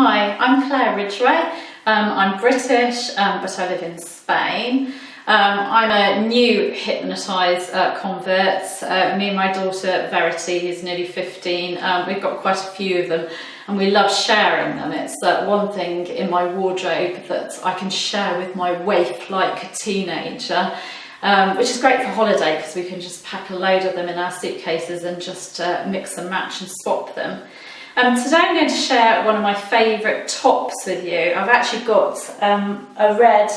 Hi, I'm Claire Ridgway. I'm British, but I live in Spain. I'm a new HipKnoTies convert. Me and my daughter Verity, who's nearly 15, we've got quite a few of them and we love sharing them. It's one thing in my wardrobe that I can share with my waif-like teenager, which is great for holiday because we can just pack a load of them in our suitcases and just mix and match and swap them. Today I'm going to share one of my favourite tops with you. I've actually got a red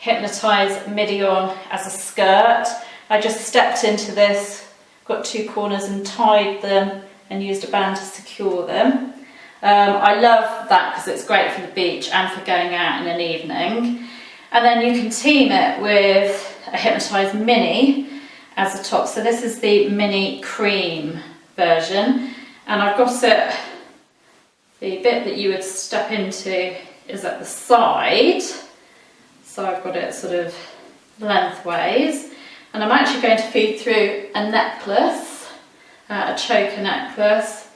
HipKnoTies midi on as a skirt. I just stepped into this, got two corners and tied them and used a band to secure them. I love that because it's great for the beach and for going out in an evening. And then you can team it with a HipKnoTies mini as a top. So this is the mini cream version, and I've got it. The bit that you would step into is at the side, so I've got it sort of lengthways, and I'm actually going to feed through a necklace, a choker necklace,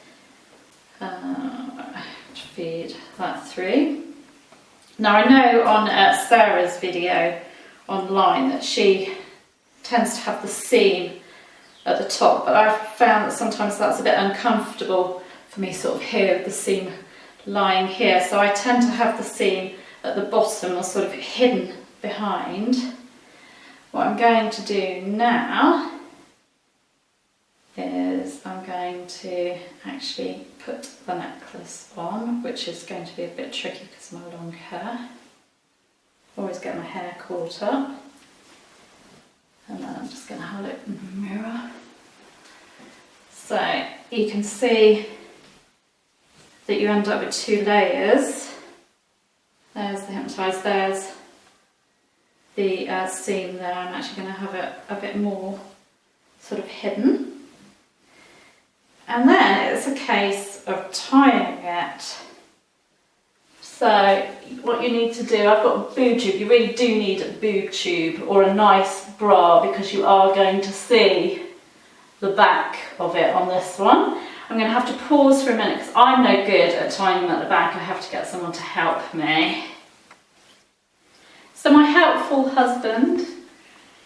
feed that through. Now I know on Sarah's video online that she tends to have the seam at the top, but I've found that sometimes that's a bit uncomfortable for me, sort of here, the seam lying here, so I tend to have the seam at the bottom or sort of hidden behind. What I'm going to do now is I'm going to actually put the necklace on, which is going to be a bit tricky because of my long hair. Always get my hair caught up. And then I'm just going to have a look in the mirror. So you can see that you end up with two layers. There's the HipKnoTies, there's the seam there. I'm actually going to have it a bit more sort of hidden. And then it's a case of tying it. So what you need to do, I've got a boob tube. You really do need a boob tube or a nice bra because you are going to see the back of it on this one. I'm going to have to pause for a minute because I'm no good at tying them at the back. I have to get someone to help me. So my helpful husband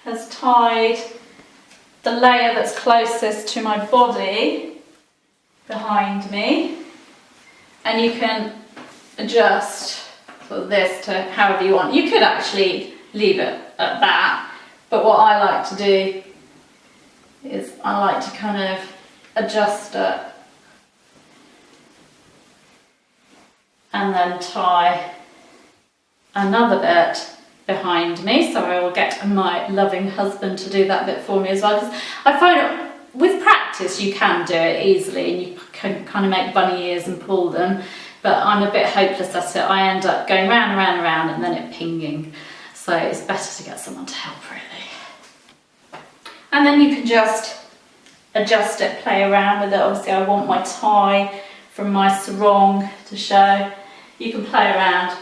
has tied the layer that's closest to my body behind me, and you can adjust this to however you want. You could actually leave it at that, but what I like to do is I like to kind of adjust it and then tie another bit behind me, so I will get my loving husband to do that bit for me as well, because I find with practice you can do it easily and you can kind of make bunny ears and pull them, but I'm a bit hopeless at it. I end up going round and round and round and then it pinging, so it's better to get someone to help really. And then you can just adjust it, play around with it. Obviously I want my tie from my sarong to show. You can play around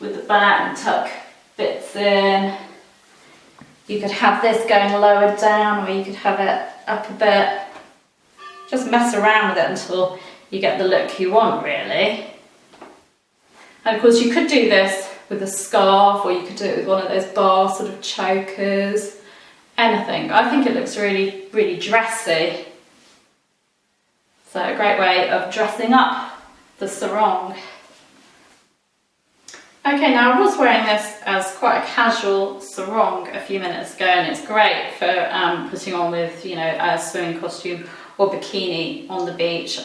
with the back and tuck bits in. You could have this going lower down, or you could have it up a bit. Just mess around with it until you get the look you want really. And of course you could do this with a scarf, or you could do it with one of those bar sort of chokers. Anything. I think it looks really, really dressy. So a great way of dressing up the sarong. Okay, now I was wearing this as quite a casual sarong a few minutes ago, and it's great for putting on with, you know, a swimming costume or bikini on the beach.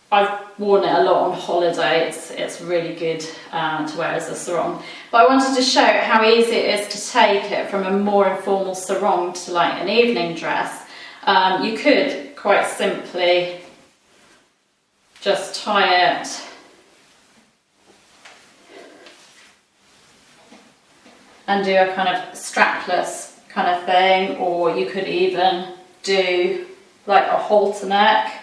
I've worn it a lot on holiday. It's really good to wear as a sarong. But I wanted to show how easy it is to take it from a more informal sarong to like an evening dress. You could quite simply just tie it and do a kind of strapless kind of thing, or you could even do like a halter neck.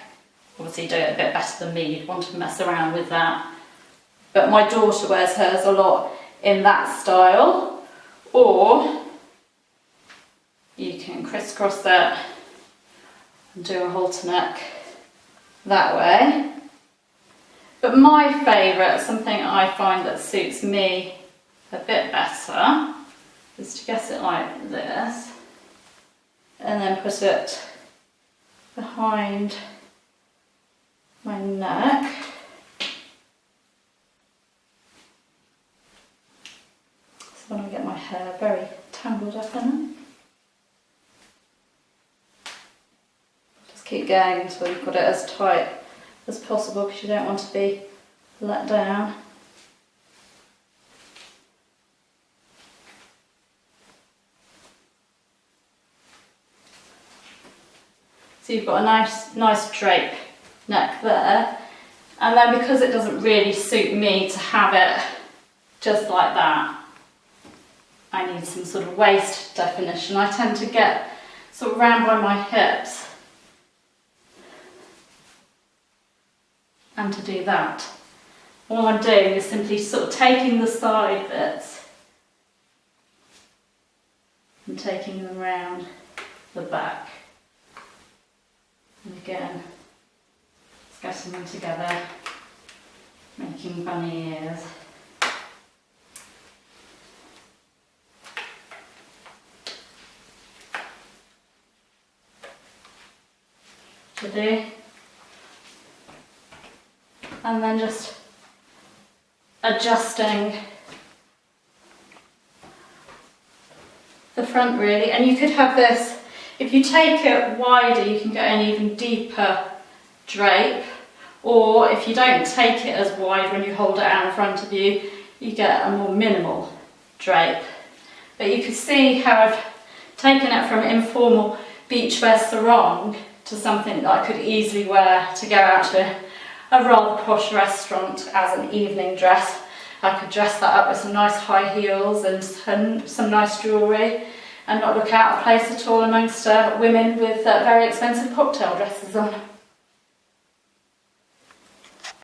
Obviously you do it a bit better than me, you'd want to mess around with that. But my daughter wears hers a lot in that style, or you can crisscross it and do a halter neck that way. But my favourite, something I find that suits me a bit better, is to get it like this and then put it behind my neck. So when I get my hair very tangled up in it. Just keep going until you've got it as tight as possible because you don't want to be let down. So you've got a nice drape neck there, and then because it doesn't really suit me to have it just like that, I need some sort of waist definition. I tend to get sort of round by my hips, and to do that, all I'm doing is simply sort of taking the side bits and taking them round the back. And again, just getting them together, making bunny ears. To do. And then just adjusting the front really. And you could have this, if you take it wider, you can get an even deeper drape, or if you don't take it as wide when you hold it out in front of you, you get a more minimal drape. But you can see how I've taken it from informal beachwear sarong to something that I could easily wear to go out to a rather posh restaurant as an evening dress. I could dress that up with some nice high heels and some nice jewellery and not look out of place at all amongst women with very expensive cocktail dresses on.